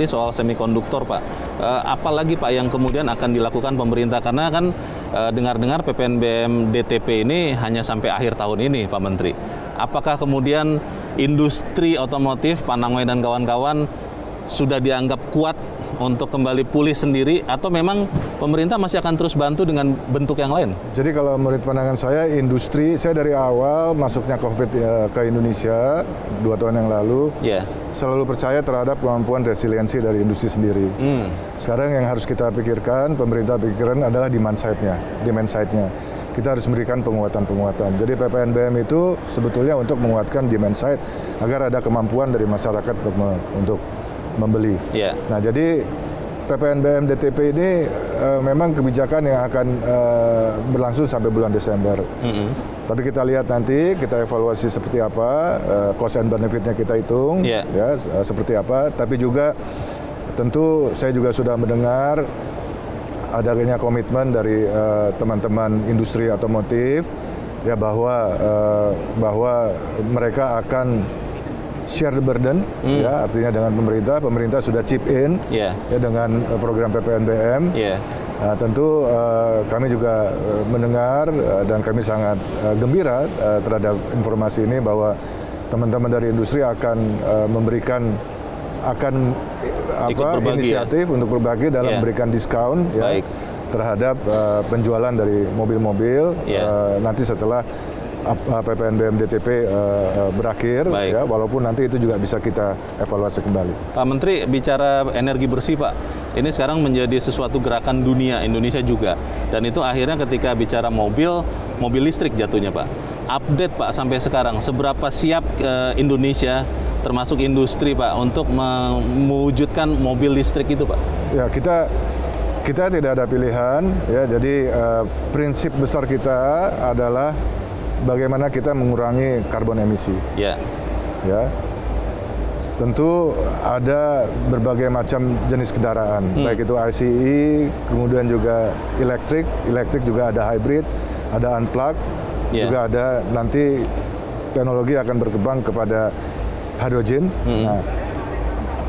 tadi soal semikonduktor Pak. Apalagi Pak yang kemudian akan dilakukan pemerintah, karena kan dengar-dengar PPNBM DTP ini hanya sampai akhir tahun ini Pak Menteri. Apakah kemudian industri otomotif Panangoy dan kawan-kawan sudah dianggap kuat untuk kembali pulih sendiri, atau memang pemerintah masih akan terus bantu dengan bentuk yang lain? Jadi kalau menurut pandangan saya, industri, saya dari awal masuknya COVID ke Indonesia 2 tahun yang lalu, selalu percaya terhadap kemampuan resiliensi dari industri sendiri. Sekarang yang harus kita pikirkan, pemerintah pikirkan adalah demand side-nya. Kita harus memberikan penguatan-penguatan. Jadi PPNBM itu sebetulnya untuk menguatkan demand side agar ada kemampuan dari masyarakat untuk membeli. Nah, jadi PPNBM DTP ini memang kebijakan yang akan berlangsung sampai bulan Desember. Tapi kita lihat nanti, kita evaluasi seperti apa, cost and benefit-nya kita hitung, seperti apa. Tapi juga tentu saya juga sudah mendengar adanya komitmen dari teman-teman industri otomotif, ya bahwa mereka akan share the burden, ya artinya dengan pemerintah sudah chip in, ya dengan program PPNBM. Tentu kami juga mendengar dan kami sangat gembira terhadap informasi ini bahwa teman-teman dari industri akan memberikan inisiatif untuk berbagi dalam memberikan diskon terhadap penjualan dari mobil-mobil nanti setelah PPNBM DTP berakhir, ya, walaupun nanti itu juga bisa kita evaluasi kembali. Pak Menteri, bicara energi bersih Pak, ini sekarang menjadi sesuatu gerakan dunia, Indonesia juga. Dan itu akhirnya ketika bicara mobil listrik jatuhnya Pak. Update Pak sampai sekarang, seberapa siap Indonesia termasuk industri Pak untuk mewujudkan mobil listrik itu Pak? Ya, kita tidak ada pilihan, ya. Jadi prinsip besar kita adalah bagaimana kita mengurangi karbon emisi. Ya. Tentu ada berbagai macam jenis kendaraan, baik itu ICE, kemudian juga elektrik juga ada hybrid, ada unplug, juga ada nanti teknologi akan berkembang kepada hidrogen. Nah,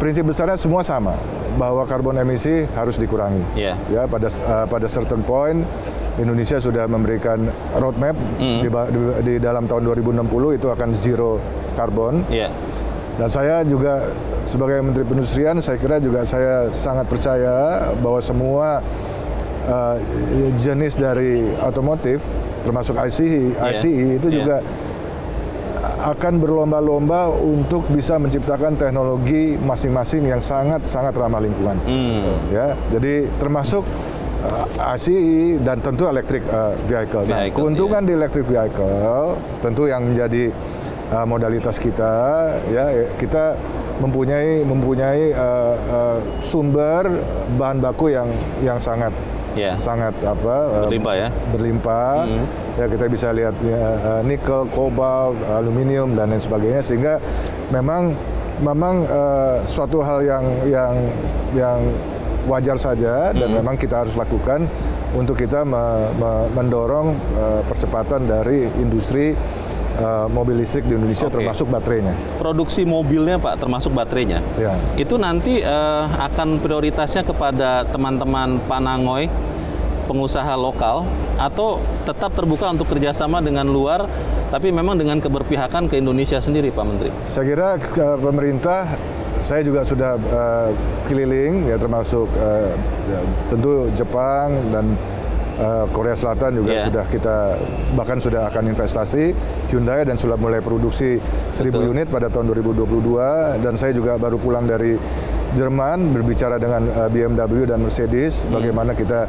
prinsip besarnya semua sama, bahwa karbon emisi harus dikurangi. Ya, pada certain point Indonesia sudah memberikan roadmap di dalam tahun 2060 itu akan zero karbon. Dan saya juga sebagai Menteri Perindustrian, saya kira juga saya sangat percaya bahwa semua jenis dari otomotif, termasuk ICE itu juga akan berlomba-lomba untuk bisa menciptakan teknologi masing-masing yang sangat ramah lingkungan. Ya, jadi termasuk ICE dan tentu electric vehicle. Nah, keuntungan di electric vehicle tentu yang menjadi modalitas kita, ya kita mempunyai sumber bahan baku yang sangat berlimpah. Ya, kita bisa lihat nikel, kobalt, aluminium dan lain sebagainya, sehingga memang suatu hal yang wajar saja dan memang kita harus lakukan untuk kita mendorong percepatan dari industri mobil listrik di Indonesia, termasuk baterainya. Produksi mobilnya Pak, termasuk baterainya, itu nanti akan prioritasnya kepada teman-teman Panangoy, pengusaha lokal, atau tetap terbuka untuk kerjasama dengan luar, tapi memang dengan keberpihakan ke Indonesia sendiri Pak Menteri? Saya kira pemerintah, saya juga sudah keliling, ya termasuk tentu Jepang dan Korea Selatan juga sudah kita bahkan sudah akan investasi Hyundai dan sudah mulai produksi 1.000 unit pada tahun 2022, dan saya juga baru pulang dari Jerman berbicara dengan BMW dan Mercedes bagaimana kita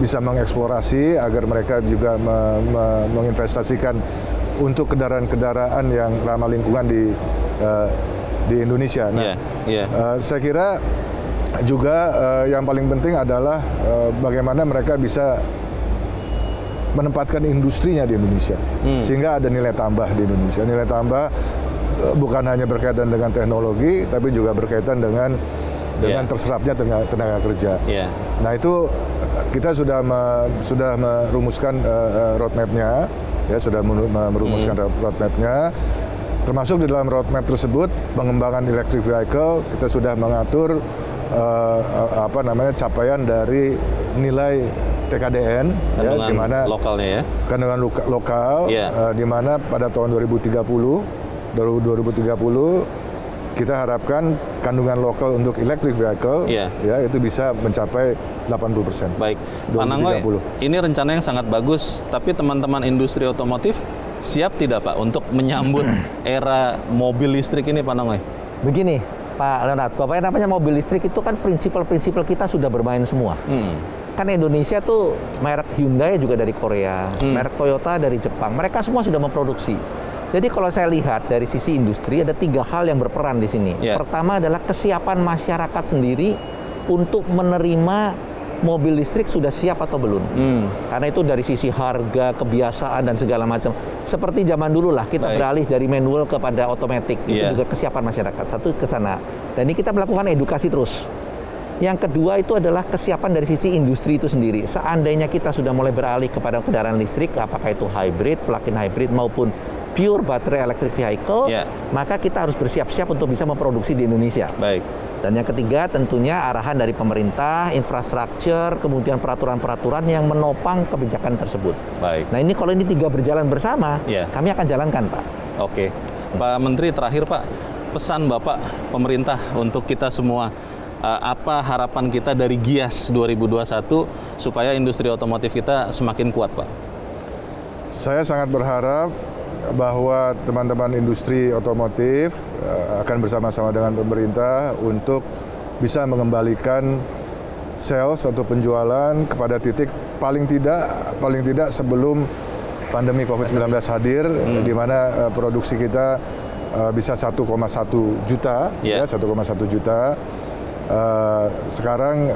bisa mengeksplorasi agar mereka juga menginvestasikan untuk kendaraan-kendaraan yang ramah lingkungan di Indonesia. Nah, saya kira juga yang paling penting adalah bagaimana mereka bisa menempatkan industrinya di Indonesia, sehingga ada nilai tambah di Indonesia. Nilai tambah bukan hanya berkaitan dengan teknologi, tapi juga berkaitan dengan terserapnya tenaga kerja. Nah, itu kita sudah merumuskan roadmap-nya, ya sudah merumuskan roadmap-nya. Termasuk di dalam roadmap tersebut pengembangan electric vehicle kita sudah mengatur capaian dari nilai TKDN kandungan di mana lokalnya ya. Kandungan lokal di mana pada tahun 2030 kita harapkan kandungan lokal untuk electric vehicle itu bisa mencapai 80%. Baik, Pak Nanggoy, ini rencana yang sangat bagus, tapi teman-teman industri otomotif siap tidak Pak untuk menyambut era mobil listrik ini Pak Nanggoy? Begini Pak Leonard, Bapak namanya mobil listrik itu kan prinsipal kita sudah bermain semua. Kan Indonesia tuh merek Hyundai juga dari Korea, merek Toyota dari Jepang, mereka semua sudah memproduksi. Jadi kalau saya lihat dari sisi industri ada 3 hal yang berperan di sini. Pertama adalah kesiapan masyarakat sendiri untuk menerima mobil listrik sudah siap atau belum. Karena itu dari sisi harga, kebiasaan dan segala macam. Seperti zaman dulu lah kita beralih dari manual kepada otomatis. Itu juga kesiapan masyarakat. Satu ke sana. Dan ini kita melakukan edukasi terus. Yang kedua itu adalah kesiapan dari sisi industri itu sendiri. Seandainya kita sudah mulai beralih kepada kendaraan listrik, apakah itu hybrid, plug-in hybrid maupun pure battery electric vehicle, maka kita harus bersiap-siap untuk bisa memproduksi di Indonesia. Baik. Dan yang ketiga tentunya arahan dari pemerintah, infrastruktur, kemudian peraturan-peraturan yang menopang kebijakan tersebut. Baik. Nah ini kalau ini 3 berjalan bersama, kami akan jalankan Pak. Oke. Pak Menteri, terakhir Pak, pesan Bapak pemerintah untuk kita semua, apa harapan kita dari GIAS 2021 supaya industri otomotif kita semakin kuat Pak? Saya sangat berharap bahwa teman-teman industri otomotif akan bersama-sama dengan pemerintah untuk bisa mengembalikan sales atau penjualan kepada titik paling tidak sebelum pandemi COVID-19 hadir, di mana produksi kita bisa 1,1 juta, 1,1 juta. Sekarang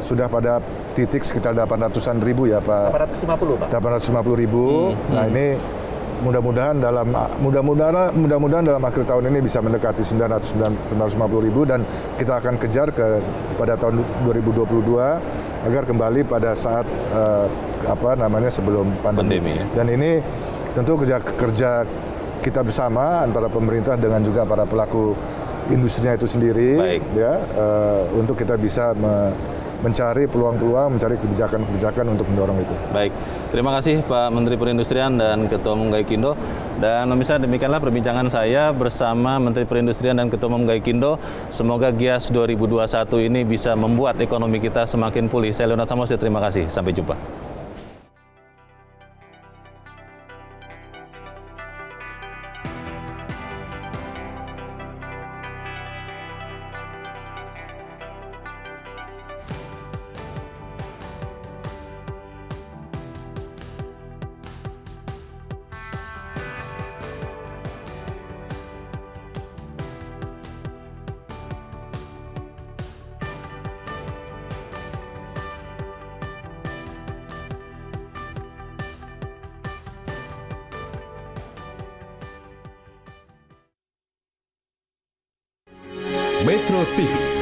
sudah pada titik sekitar 800-an ribu ya Pak. 850 Pak. 850 ribu. Nah ini mudah-mudahan dalam akhir tahun ini bisa mendekati 950 ribu dan kita akan kejar pada tahun 2022 agar kembali pada saat sebelum pandemi. Dan ini tentu kerja kita bersama antara pemerintah dengan juga para pelaku industrinya itu sendiri, untuk kita bisa mencari peluang-peluang, mencari kebijakan-kebijakan untuk mendorong itu. Baik, terima kasih Pak Menteri Perindustrian dan Ketua Umum Gaikindo. Dan pemirsa, demikianlah perbincangan saya bersama Menteri Perindustrian dan Ketua Umum Gaikindo. Semoga GIAS 2021 ini bisa membuat ekonomi kita semakin pulih. Saya Leonard Samosir, terima kasih. Sampai jumpa. Metro TV